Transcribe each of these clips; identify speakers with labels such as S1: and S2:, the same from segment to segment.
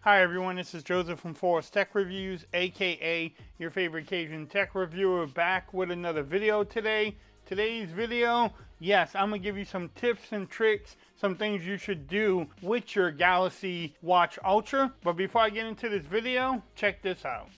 S1: Hi everyone, this is Joseph from Forest Tech Reviews, aka your favorite Cajun tech reviewer, back with another video today. Today's video, yes, I'm going to give you some tips and tricks, some things you should do with your Galaxy Watch Ultra. But before I get into this video, check this out.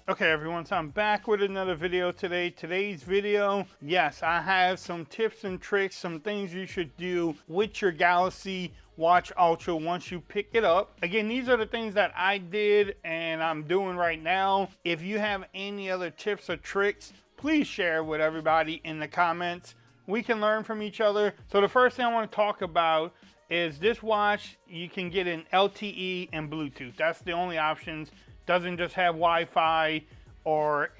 S1: Okay everyone, so I'm back with another video today. Today's video, yes, I have some tips and tricks, some things you should do with your Galaxy Watch Ultra once you pick it up. Again, these are the things that I did and I'm doing right now. If you have any other tips or tricks, please share with everybody in the comments. We can learn from each other. So the first thing I want to talk about is this watch. You can get an LTE and Bluetooth. That's the only options. Doesn't just have Wi-Fi, or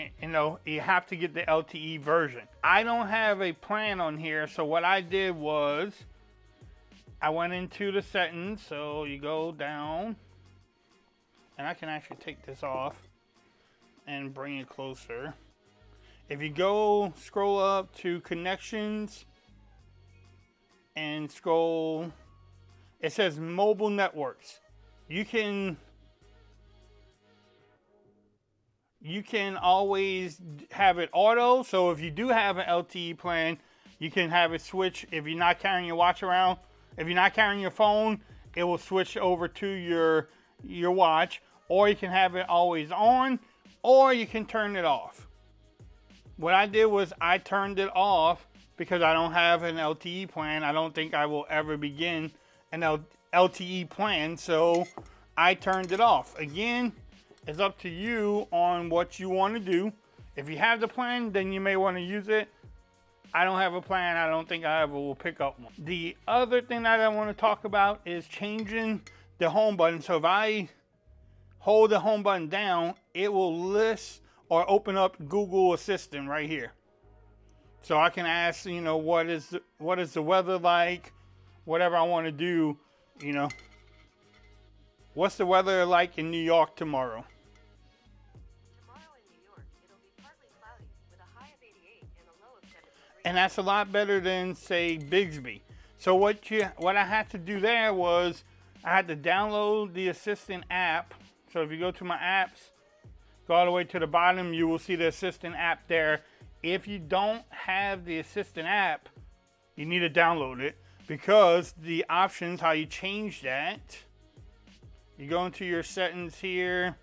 S1: you have to get the LTE version. I don't have a plan on here, so what I did was I went into the settings. So you go down, and I can actually take this off and bring it closer. If you go scroll up to connections and scroll, it says mobile networks. You can always have it auto. So if you do have an LTE plan, you can have it switch. If you're not carrying your watch around, if you're not carrying your phone, it will switch over to your watch. Or you can have it always on, or you can turn it off. What I did was I turned it off because I don't have an LTE plan. I don't think I will ever begin an LTE plan, so I turned it off. Again, it's up to you on what you want to do. If you have the plan, then you may want to use it. I don't have a plan. I don't think I ever will pick up one. The other thing that I want to talk about is changing the home button. So if I hold the home button down, it will list or open up Google Assistant right here. So I can ask, what is the weather like? Whatever I want to do, what's the weather like in New York tomorrow? And that's a lot better than, say, Bixby. So what I had to do there was I had to download the Assistant app. So if you go to my apps, go all the way to the bottom, you will see the Assistant app there. If you don't have the Assistant app, you need to download it, because the options, how you change that, you go into your settings here.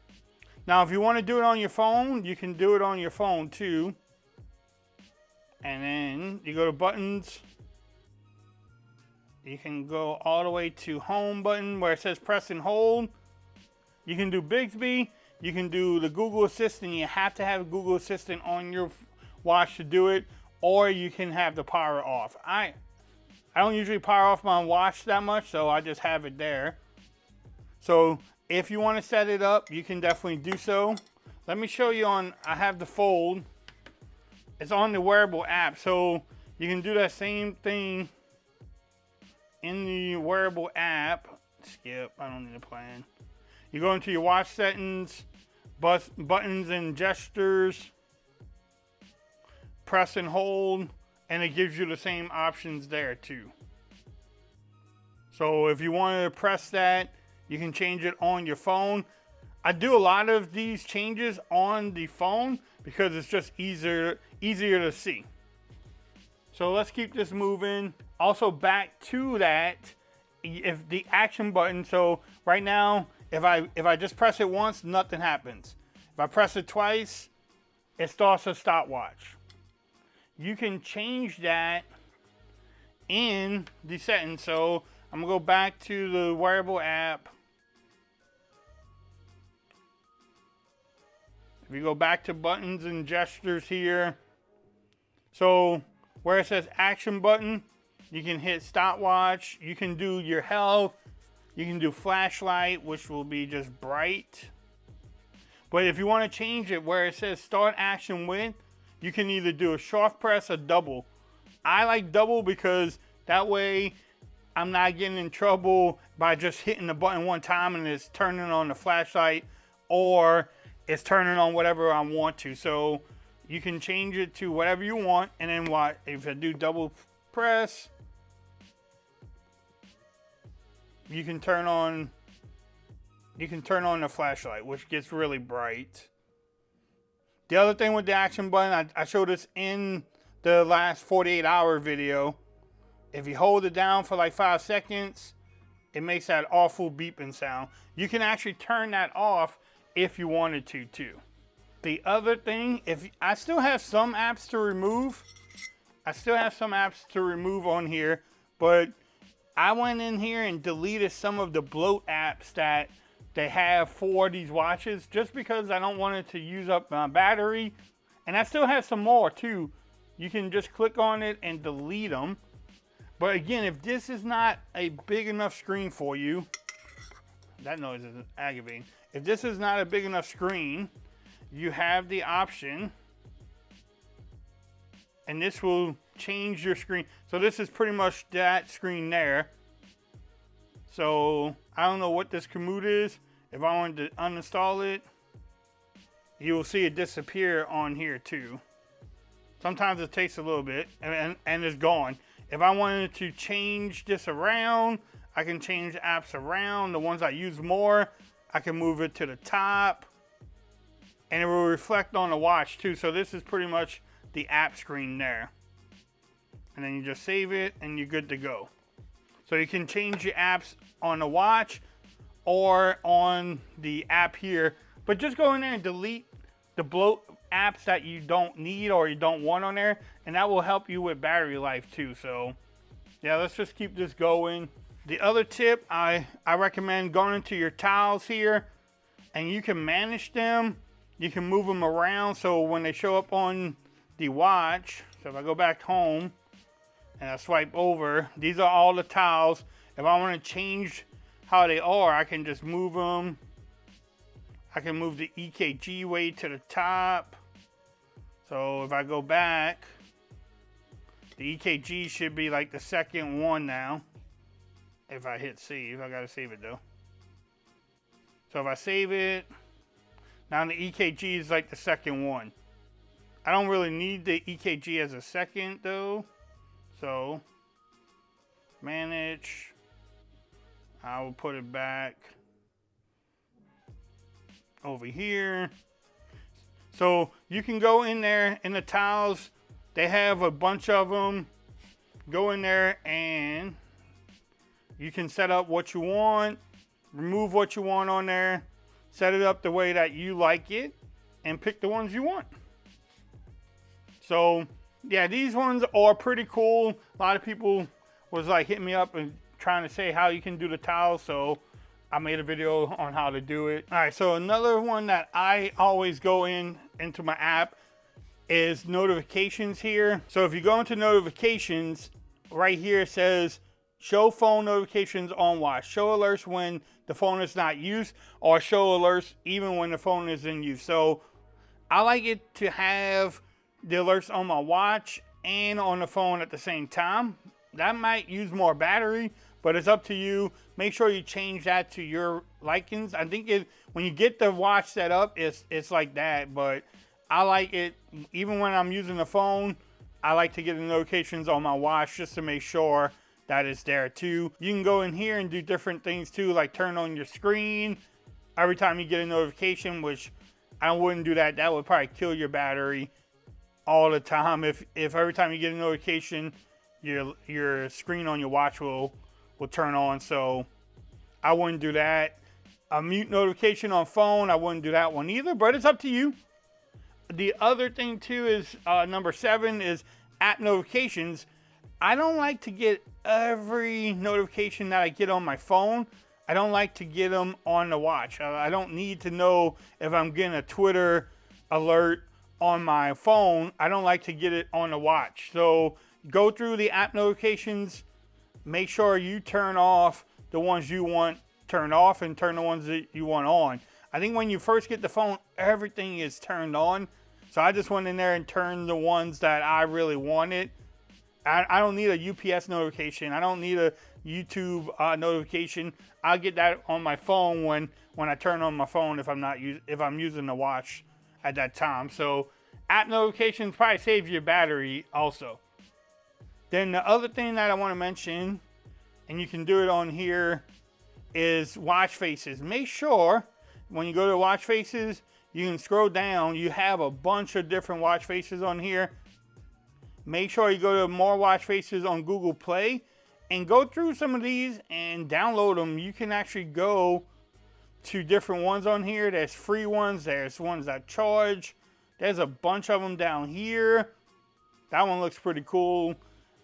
S1: Now, if you want to do it on your phone, you can do it on your phone too. And then you go to buttons. You can go all the way to home button where it says press and hold. You can do Bixby. You can do the Google Assistant. You have to have Google Assistant on your watch to do it, or you can have the power off. I don't usually power off my watch that much, so I just have it there. So if you want to set it up, you can definitely do so. Let me show you I have the Fold. It's on the wearable app, so you can do that same thing in the wearable app. Skip, I don't need a plan. You go into your watch settings, buttons and gestures, press and hold, and it gives you the same options there too. So if you wanted to press that, you can change it on your phone. I do a lot of these changes on the phone because it's just easier to see. So let's keep this moving. Also, back to that, if the action button, so right now, if I just press it once, nothing happens. If I press it twice, it starts a stopwatch. You can change that in the settings. So I'm gonna go back to the wearable app. If you go back to buttons and gestures here, so where it says action button, you can hit stopwatch. You can do your health. You can do flashlight, which will be just bright. But if you want to change it where it says start action with, you can either do a short press or double. I like double because that way I'm not getting in trouble by just hitting the button one time and it's turning on the flashlight, or it's turning on whatever I want to. So you can change it to whatever you want. And then what? If I do double press, you can turn on the flashlight, which gets really bright. The other thing with the action button, I showed this in the last 48-hour video. If you hold it down for like 5 seconds, it makes that awful beeping sound. You can actually turn that off if you wanted to too. The other thing, I still have some apps to remove. On here, but I went in here and deleted some of the bloat apps that they have for these watches, just because I don't want it to use up my battery. And I still have some more too. You can just click on it and delete them. But again, if this is not a big enough screen for you, that noise is aggravating. If this is not a big enough screen, you have the option, and this will change your screen. So this is pretty much that screen there. So I don't know what this commute is. If I wanted to uninstall it, you will see it disappear on here too. Sometimes it takes a little bit and it's gone. If I wanted to change this around, I can change apps around. The ones I use more, I can move it to the top, and it will reflect on the watch too. So this is pretty much the app screen there. And then you just save it and you're good to go. So you can change your apps on the watch or on the app here, but just go in there and delete the bloat apps that you don't need or you don't want on there, and that will help you with battery life too. So yeah, let's just keep this going. The other tip, I recommend going into your tiles here, and you can manage them. You can move them around so when they show up on the watch, so if I go back home and I swipe over, these are all the tiles. If I want to change how they are, I can just move them. I can move the EKG way to the top. So if I go back, the EKG should be like the second one now. If I hit save, I gotta save it though. So if I save it, now the EKG is like the second one. I don't really need the EKG as a second though. So manage, I will put it back over here. So you can go in there in the tiles. They have a bunch of them. Go in there and you can set up what you want, remove what you want on there, set it up the way that you like it, and pick the ones you want. So yeah, these ones are pretty cool. A lot of people was like hitting me up and trying to say how you can do the tiles, so I made a video on how to do it. All right, so another one that I always go into my app is notifications here. So if you go into notifications, right here it says show phone notifications on watch. Show alerts when the phone is not used, or show alerts even when the phone is in use. So I like it to have the alerts on my watch and on the phone at the same time. That might use more battery, but it's up to you. Make sure you change that to your likings. I think when you get the watch set up, it's like that, but I like it even when I'm using the phone. I like to get the notifications on my watch just to make sure that it's there too. You can go in here and do different things too, like turn on your screen every time you get a notification, which I wouldn't do that. That would probably kill your battery all the time. If every time you get a notification, your screen on your watch will turn on. So I wouldn't do that. A mute notification on phone, I wouldn't do that one either, but it's up to you. The other thing too is number 7 is app notifications. I don't like to get every notification that I get on my phone. I don't like to get them on the watch. I don't need to know if I'm getting a Twitter alert on my phone. I don't like to get it on the watch. So go through the app notifications. Make sure you turn off the ones you want turned off and turn the ones that you want on. I think when you first get the phone, everything is turned on. So I just went in there and turned the ones that I really wanted. I don't need a UPS notification. I don't need a YouTube notification. I'll get that on my phone when I turn on my phone if I'm using the watch at that time. So app notifications probably save your battery also. Then the other thing that I want to mention, and you can do it on here, is watch faces. Make sure when you go to watch faces, you can scroll down. You have a bunch of different watch faces on here. Make sure you go to more watch faces on Google Play and go through some of these and download them. You can actually go to different ones on here. There's free ones, there's ones that charge. There's a bunch of them down here. That one looks pretty cool.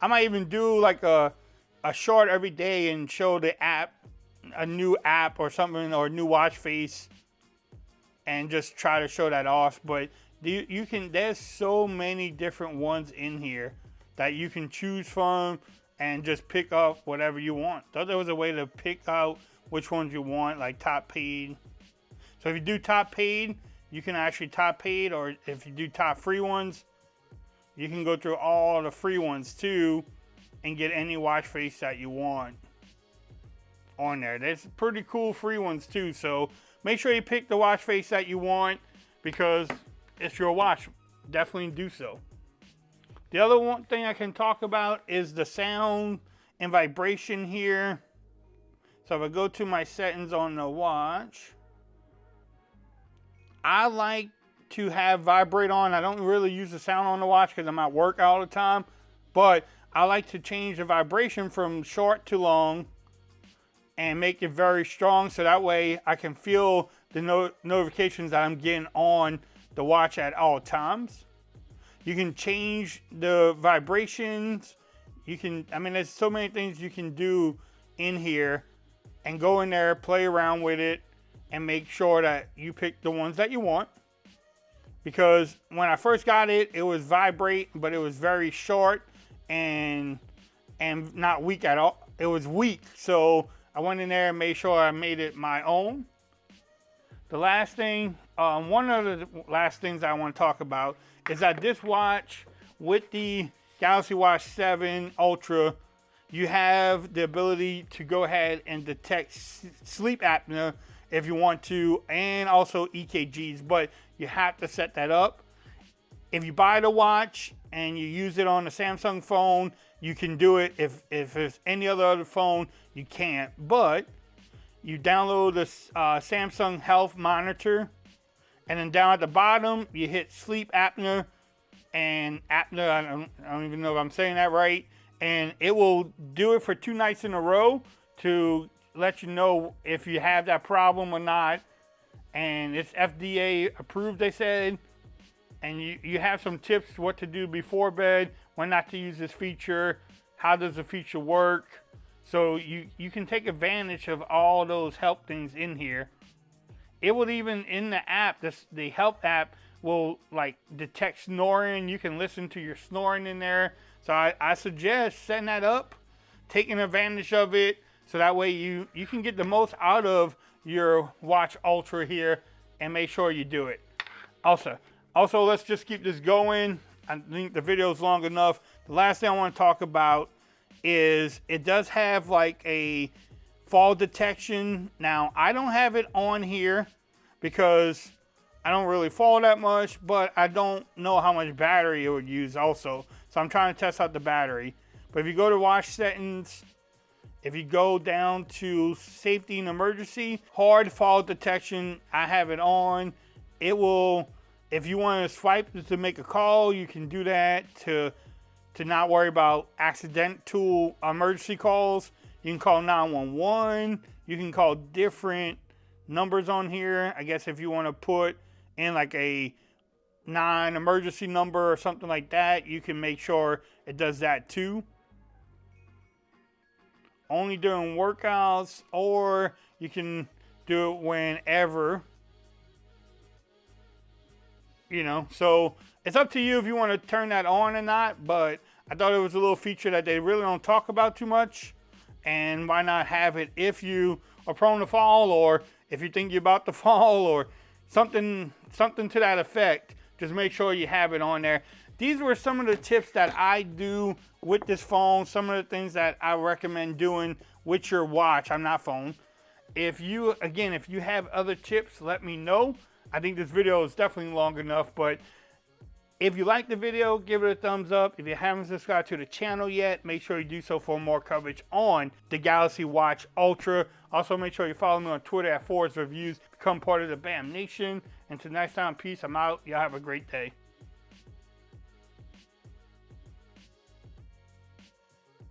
S1: I might even do like a short every day and show the app, a new app or something, or a new watch face, and just try to show that off. But you can, there's so many different ones in here that you can choose from and just pick up whatever you want. Thought there was a way to pick out which ones you want, like top paid. So if you do top paid, you can actually top paid, or if you do top free ones, you can go through all the free ones too and get any watch face that you want on there. There's pretty cool free ones too, so make sure you pick the watch face that you want, because it's your watch. Definitely do so. The other one thing I can talk about is the sound and vibration here. So if I go to my settings on the watch, I like to have vibrate on. I don't really use the sound on the watch because I'm at work all the time, but I like to change the vibration from short to long and make it very strong, so that way I can feel the notifications that I'm getting on the watch at all times. You can change the vibrations. You can, I mean, there's so many things you can do in here, and go in there, play around with it, and make sure that you pick the ones that you want. Because when I first got it, it was vibrate, but it was very short and not weak at all. It was weak, so I went in there and made sure I made it my own. The last thing, one of the last things I want to talk about is that this watch, with the Galaxy Watch 7 Ultra, you have the ability to go ahead and detect sleep apnea if you want to, and also EKGs, but you have to set that up. If you buy the watch and you use it on a Samsung phone, you can do it. If it's any other phone, you can't. But you download the Samsung Health Monitor, and then down at the bottom, you hit sleep apnea, and apnea, I don't even know if I'm saying that right, and it will do it for 2 nights in a row to let you know if you have that problem or not. And it's FDA approved, they said. And you have some tips what to do before bed, when not to use this feature, how does the feature work. So you can take advantage of all those help things in here. It will even, in the app, the health app will like detect snoring. You can listen to your snoring in there. So I suggest setting that up, taking advantage of it, so that way you can get the most out of your Watch Ultra here, and make sure you do it. Also, let's just keep this going. I think the video is long enough. The last thing I want to talk about is it does have like a fall detection. Now, I don't have it on here because I don't really fall that much, but I don't know how much battery it would use also. So I'm trying to test out the battery. But if you go to watch settings, if you go down to safety and emergency, hard fall detection, I have it on. It will, if you want to swipe to make a call, you can do that to not worry about accidental emergency calls. You can call 911. You can call different numbers on here. I guess if you want to put in like a non-emergency number or something like that, you can make sure it does that too. Only during workouts, or you can do it whenever, you know. So it's up to you if you want to turn that on or not, but I thought it was a little feature that they really don't talk about too much, and why not have it if you are prone to fall, or if you think you're about to fall, or something to that effect. Just make sure you have it on there. These were some of the tips that I do with this phone, some of the things that I recommend doing with your watch. I'm not phone. If you have other tips, let me know. I think this video is definitely long enough, but If you like the video, give it a thumbs up. If you haven't subscribed to the channel yet, make sure you do so for more coverage on the Galaxy Watch Ultra. Also, make sure you follow me on Twitter at @ForrestReviews. Become part of the BAM Nation. Until next time, peace. I'm out. Y'all have a great day.